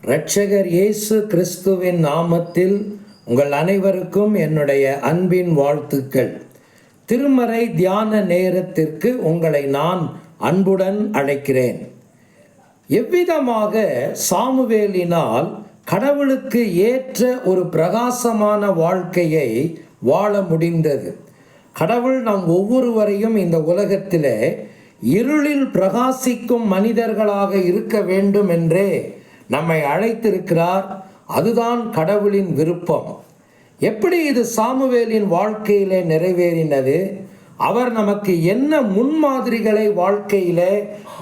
இரட்சகர் இயேசு கிறிஸ்துவின் நாமத்தில் உங்கள் அனைவருக்கும் என்னுடைய அன்பின் வாழ்த்துக்கள். திருமறை தியான நேரத்திற்கு உங்களை நான் அன்புடன் அழைக்கிறேன். எவ்விதமாக சாமுவேலினால் கடவுளுக்கு ஏற்ற ஒரு பிரகாசமான வாழ்க்கையை வாழ முடிந்தது? கடவுள் நம் ஒவ்வொருவரையும் இந்த உலகத்திலே இருளில் பிரகாசிக்கும் மனிதர்களாக இருக்க வேண்டும் என்றே நம்மை அழைத்திருக்கிறார். அதுதான் கடவுளின் விருப்பம். எப்படி இது சாமுவேலின் வாழ்க்கையிலே நிறைவேறினது? அவர் நமக்கு என்ன முன்மாதிரிகளை வாழ்க்கையிலே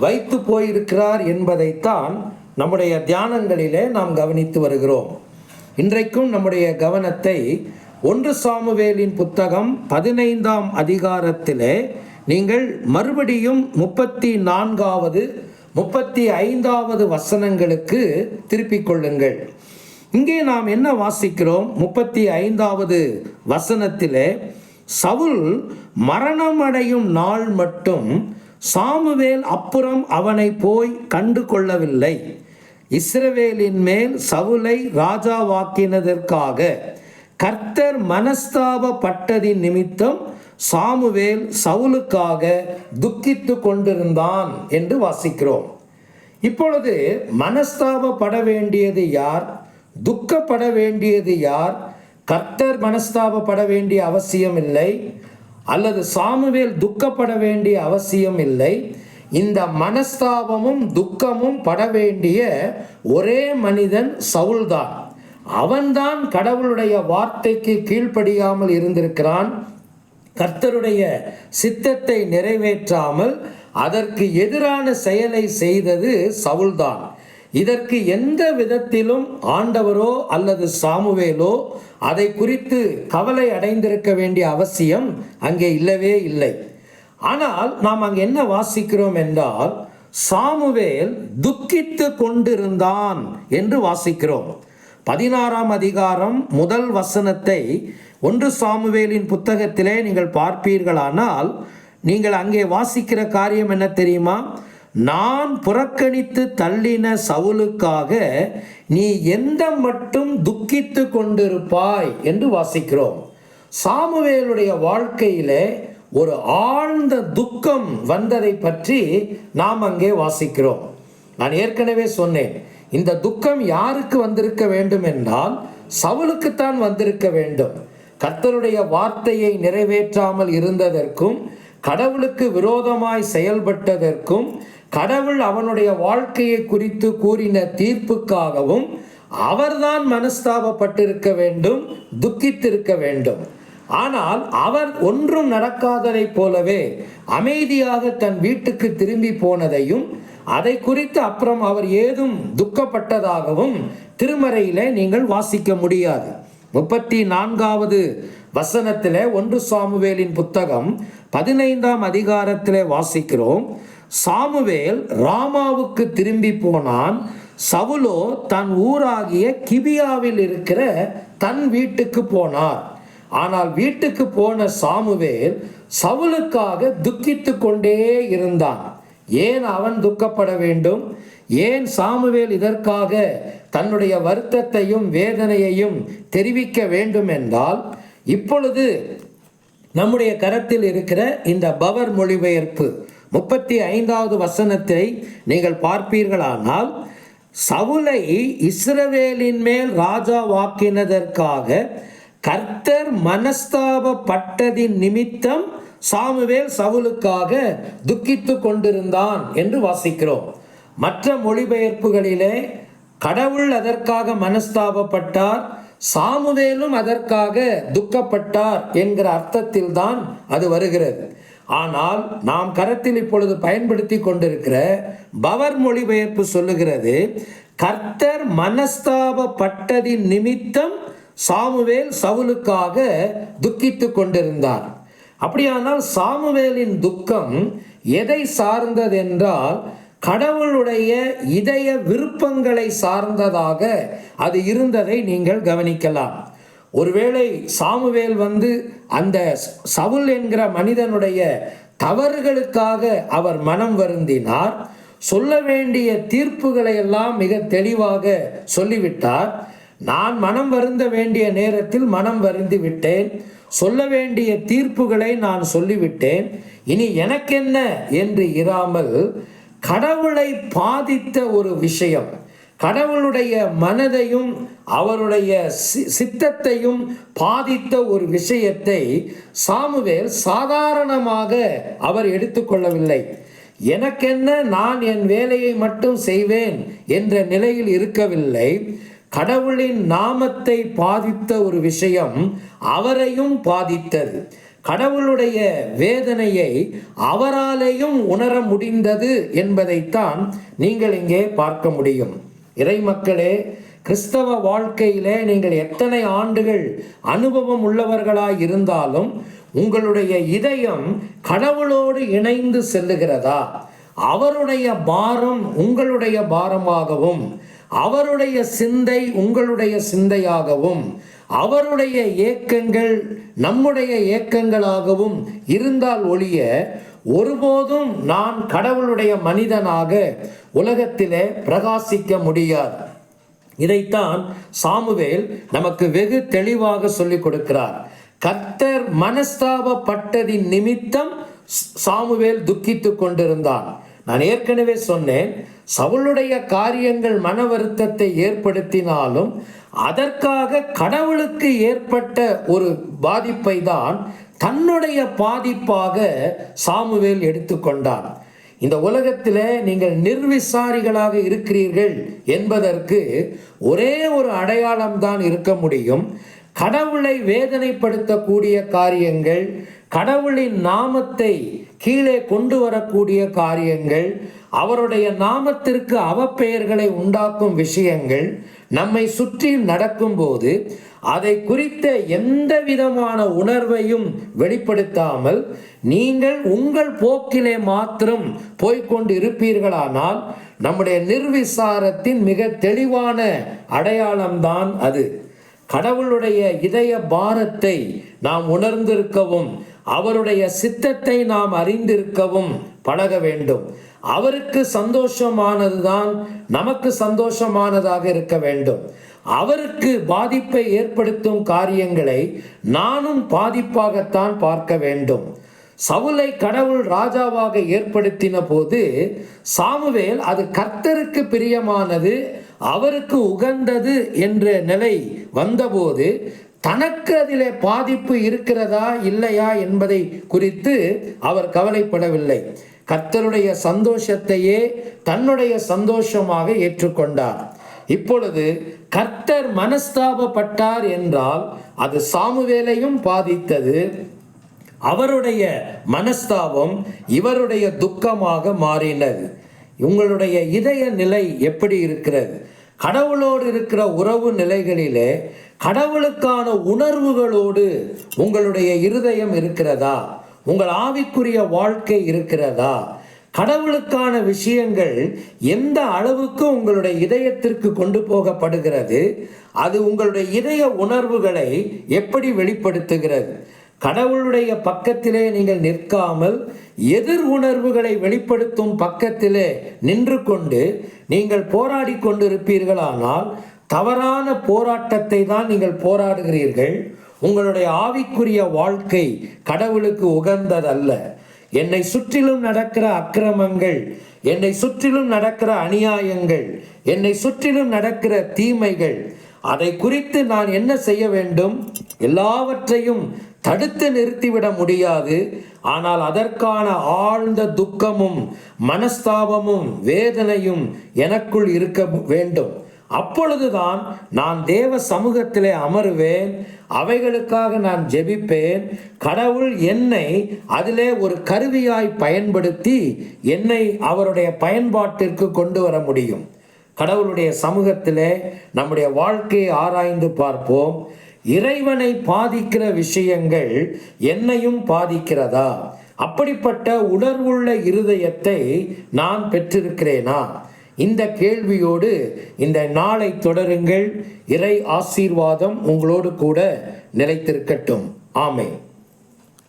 வைத்து போயிருக்கிறார் என்பதைத்தான் நம்முடைய தியானங்களிலே நாம் கவனித்து வருகிறோம். இன்றைக்கும் நம்முடைய கவனத்தை 1 சாமுவேலின் புத்தகம் 15ஆம் அதிகாரத்திலே நீங்கள் மறுபடியும் 34வது 35வது வசனங்களுக்கு திருப்பிக் கொள்ளுங்கள். இங்கே நாம் என்ன வாசிக்கிறோம்? 35வது வசனத்திலே, சவுல் மரணமடையும் நாள் மட்டும் சாமுவேல் அப்புறம் அவனை போய் கண்டு கொள்ளவில்லை. இஸ்ரவேலின் மேல் சவுலை ராஜாவாக்கினதற்காக கர்த்தர் மனஸ்தாபப்பட்டதின் நிமித்தம் சாமுவேல் சவுலுக்காக துக்கித்து கொண்டிருந்தான் என்று வாசிக்கிறோம். இப்பொழுது மனஸ்தாபப்பட வேண்டியது யார்? துக்கப்பட வேண்டியது யார்? கர்த்தர் மனஸ்தாபப்பட வேண்டிய அவசியம் இல்லை, அல்லது சாமுவேல் துக்கப்பட வேண்டிய அவசியம் இல்லை. இந்த மனஸ்தாபமும் துக்கமும் பட வேண்டிய ஒரே மனிதன் சவுல்தான். அவன்தான் கடவுளுடைய வார்த்தைக்கு கீழ்ப்படியாமல் இருந்திருக்கிறான். கர்த்தருடைய சித்தத்தை நிறைவேற்றாமல் அதற்கு எதிரான செயலை செய்தது சவுல்தான். இதற்கு எந்த விதத்திலும் ஆண்டவரோ அல்லது சாமுவேலோ அதை குறித்து கவலை அடைந்திருக்க வேண்டிய அவசியம் அங்கே இல்லவே இல்லை. ஆனால் நாம் அங்கே என்ன வாசிக்கிறோம் என்றால், சாமுவேல் துக்கித்து கொண்டிருந்தான் என்று வாசிக்கிறோம். 16ஆம் அதிகாரம் 1 வசனத்தை 1 சாமுவேலின் புத்தகத்திலே நீங்கள் பார்ப்பீர்களானால், நீங்கள் அங்கே வாசிக்கிற காரியம் என்ன தெரியுமா? நான் புறக்கணித்து தள்ளின சவுலுக்காக நீ எந்த மட்டும் துக்கித்து கொண்டிருப்பாய் என்று வாசிக்கிறோம். சாமுவேலுடைய வாழ்க்கையிலே ஒரு ஆழ்ந்த துக்கம் வந்ததை பற்றி நாம் அங்கே வாசிக்கிறோம். நான் ஏற்கனவே சொன்னேன், இந்த துக்கம் யாருக்கு வந்திருக்க வேண்டும் என்றால் சவுலுக்குத்தான் வந்திருக்க வேண்டும். கர்த்தருடைய வார்த்தையை நிறைவேற்றாமல் இருந்ததற்கும், கடவுளுக்கு விரோதமாய் செயல்பட்டதற்கும், கடவுள் அவனுடைய வாழ்க்கையை குறித்து கூறின தீர்ப்புக்காகவும் அவர்தான் மனஸ்தாபப்பட்டிருக்க வேண்டும், துக்கித்திருக்க வேண்டும். ஆனால் அவர் ஒன்றும் நடக்காததை போலவே அமைதியாக தன் வீட்டுக்கு திரும்பி போனதையும், அதை குறித்து அப்புறம் அவர் ஏதும் துக்கப்பட்டதாகவும் திருமறையிலே நீங்கள் வாசிக்க முடியாது. 34வது வசனத்திலே 1 சாமுவேலின் புத்தகம் 15ஆம் அதிகாரத்திலே வாசிக்கிறோம். சாமுவேல் ராமாவுக்கு திரும்பி போனான். சவுலோ தன் ஊராகிய கிபியாவில் இருக்கிற தன் வீட்டுக்கு போனார். ஆனால் வீட்டுக்கு போன சாமுவேல் சவுலுக்காக துக்கித்து கொண்டே இருந்தான். ஏன் அவன் துக்கப்பட வேண்டும்? ஏன் சாமுவேல் இதற்காக தன்னுடைய வருத்தத்தையும் வேதனையையும் தெரிவிக்க வேண்டும் என்றால், இப்பொழுது நம்முடைய கரத்தில் இருக்கிற இந்த பவர் மொழிபெயர்ப்பு 35வது வசனத்தை நீங்கள் பார்ப்பீர்களானால், சவுலை இஸ்ரவேலின் மேல் ராஜாவாக்கினதற்காக கர்த்தர் மனஸ்தாபப்பட்டதின் நிமித்தம் சாமுவேல் சவுலுக்காக துக்கித்து கொண்டிருந்தான் என்று வாசிக்கிறோம். மற்ற மொழிபெயர்ப்புகளிலே கடவுள் அதற்காக மனஸ்தாபப்பட்டார், சாமுவேலும் அதற்காக துக்கப்பட்டார் என்கிற அர்த்தத்தில் தான் அது வருகிறது. ஆனால் நாம் கரத்தில் இப்பொழுது பயன்படுத்தி கொண்டிருக்கிற பவர் மொழிபெயர்ப்பு சொல்லுகிறது, கர்த்தர் மனஸ்தாபப்பட்டதின் நிமித்தம் சாமுவேல் சவுலுக்காக துக்கித்து கொண்டிருந்தார். அப்படியானால் சாமுவேலின் துக்கம் எதை சார்ந்ததென்றால், கடவுளுடைய இதய விருப்பங்களை சார்ந்ததாக அது இருந்ததை நீங்கள் கவனிக்கலாம். ஒருவேளை சாமுவேல் அந்த சவுல் என்கிற மனிதனுடைய தவறுகளுக்காக அவர் மனம் வருந்தினார். சொல்ல வேண்டிய தீர்ப்புகளை எல்லாம் மிக தெளிவாக சொல்லிவிட்டார். நான் மனம் வருந்த வேண்டிய நேரத்தில் மனம் வருந்தி விட்டேன். சொல்ல வேண்டிய தீர்ப்புகளை நான் சொல்லிவிட்டேன். இனி எனக்கென்ன என்று இராமல் கடவுளை பாதித்த ஒரு விஷயம், கடவுளுடைய மனதையும் அவருடைய சித்தத்தையும் பாதித்த ஒரு விஷயத்தை சாமுவேல் சாதாரணமாக அவர் எடுத்துக்கொள்ளவில்லை. எனக்கென்ன, நான் என் வேலையை மட்டும் செய்வேன் என்ற நிலையில் இருக்கவில்லை. கடவுளின் நாமத்தை பாதித்த ஒரு விஷயம் அவரையும் பாதித்தது. கடவுளுடைய வேதனையை அவராலேயும் உணர முடிந்தது என்பதைத்தான் நீங்கள் இங்கே பார்க்க முடியும். இறைமக்களே, கிறிஸ்தவ வாழ்க்கையிலே நீங்கள் எத்தனை ஆண்டுகள் அனுபவம் உள்ளவர்களாய் இருந்தாலும் உங்களுடைய இதயம் கடவுளோடு இணைந்து செல்லுகிறதா? அவருடைய பாரம் உங்களுடைய பாரமாகவும், அவருடைய சிந்தை உங்களுடைய சிந்தையாகவும், அவருடைய ஏக்கங்கள் நம்முடைய ஏக்கங்களாகவும் இருந்தால் ஒழிய ஒருபோதும் நான் கடவுளுடைய மனிதனாக உலகத்திலே பிரகாசிக்க முடியாது. இதைத்தான் சாமுவேல் நமக்கு வெகு தெளிவாக சொல்லிக் கொடுக்கிறார். கர்த்தர் மனஸ்தாபப்பட்டதின் நிமித்தம் சாமுவேல் துக்கித்துக் கொண்டிருந்தான். நான் ஏற்கனவே சொன்னேன், சவுளுடைய காரியங்கள் மன வருத்தத்தை ஏற்படுத்தினாலும் அதற்காக கடவுளுக்கு ஏற்பட்ட ஒரு பாதிப்பை தான் தன்னுடைய பாதிப்பாக சாமுவேல் எடுத்துக்கொண்டான். இந்த உலகத்தில் நீங்கள் நிர்விசாரிகளாக இருக்கிறீர்கள் என்பதற்கு ஒரே ஒரு அடையாளம் தான் இருக்க முடியும். கடவுளை வேதனைப்படுத்தக்கூடிய காரியங்கள், கடவுளின் நாமத்தை கீழே கொண்டு வரக்கூடிய காரியங்கள், அவருடைய நாமத்திற்கு அவப்பெயர்களை உண்டாக்கும் விஷயங்கள் நம்மை சுற்றி நடக்கும்போது அதை குறித்த எந்த விதமான உணர்வையும் வெளிப்படுத்தாமல் நீங்கள் உங்கள் போக்கிலே மாத்திரம் போய்கொண்டு இருப்பீர்களானால் நம்முடைய நிர்விசாரத்தின் மிக தெளிவான அடையாளம்தான் அது. கடவுளுடைய இதய பாரத்தை நாம் உணர்ந்திருக்கவும், அவருடைய சித்தத்தை நாம் அறிந்திருக்கவும் பழக வேண்டும். அவருக்கு சந்தோஷமானதுதான் நமக்கு சந்தோஷமானதாக இருக்க வேண்டும். அவருக்கு பாதிப்பை ஏற்படுத்தும் காரியங்களை நானும் பாதிப்பாகத்தான் பார்க்க வேண்டும். சவுலை கடவுள் ராஜாவாக ஏற்படுத்தின போது சாமுவேல் அது கர்த்தருக்கு பிரியமானது, அவருக்கு உகந்தது என்ற நிலை வந்தபோது தனக்கு அதிலே பாதிப்பு இருக்கிறதா இல்லையா என்பதை குறித்து அவர் கவலைப்படவில்லை. கர்த்தருடைய சந்தோஷத்தையே தன்னுடைய சந்தோஷமாக ஏற்றுக்கொண்டார். இப்பொழுது கர்த்தர் மனஸ்தாபப்பட்டார் என்றால் அது சாமுவேலையும் பாதித்தது. அவருடைய மனஸ்தாபம் இவருடைய துக்கமாக மாறினது. உங்களுடைய இதய நிலை எப்படி இருக்கிறது? கடவுளோடு இருக்கிற உறவு நிலைகளிலே கடவுளுக்கான உணர்வுகளோடு உங்களுடைய இருதயம் இருக்கிறதா? உங்கள் ஆவிக்குரிய வாழ்க்கை இருக்கிறதா? கடவுளுக்கான விஷயங்கள் எந்த அளவுக்கு உங்களுடைய இதயத்திற்கு கொண்டு போகப்படுகிறது? அது உங்களுடைய இதய உணர்வுகளை எப்படி வெளிப்படுத்துகிறது? கடவுளுடைய பக்கத்திலே நீங்கள் நிற்காமல் எதிர் உணர்வுகளை வெளிப்படுத்தும் பக்கத்திலே நின்று கொண்டு நீங்கள் போராடி கொண்டிருப்பீர்களானால் தவறான போராட்டத்தை தான் நீங்கள் போராடுகிறீர்கள். உங்களுடைய ஆவிக்குரிய வாழ்க்கை கடவுளுக்கு உகந்ததல்ல. என்னை சுற்றிலும் நடக்கிற அக்கிரமங்கள், என்னை சுற்றிலும் நடக்கிற அநியாயங்கள், என்னை சுற்றிலும் நடக்கிற தீமைகள், அதை குறித்து நான் என்ன செய்ய வேண்டும்? எல்லாவற்றையும் தடுத்து நிறுத்திவிட முடியாது. ஆனால் அதற்கான ஆழ்ந்த துக்கமும் மனஸ்தாபமும் வேதனையும் எனக்குள் இருக்க வேண்டும். அப்பொழுதுதான் நான் தேவ சமூகத்திலே அமருவேன், அவைகளுக்காக நான் ஜெபிப்பேன். கடவுள் என்னை அதிலே ஒரு கருவியாய் பயன்படுத்தி என்னை அவருடைய பயன்பாட்டிற்கு கொண்டு வர முடியும். கடவுளுடைய சமூகத்திலே நம்முடைய வாழ்க்கையை ஆராய்ந்து பார்ப்போம். இறைவனை பாதிக்கிற விஷயங்கள் என்னையும் பாதிக்கிறதா? அப்படிப்பட்ட உணர்வுள்ள இருதயத்தை நான் பெற்றிருக்கிறேனா? இந்த கேள்வியோடு இந்த நாளை தொடருங்கள். இறை ஆசீர்வாதம் உங்களோடு கூட நிலைத்திருக்கட்டும். ஆமென்.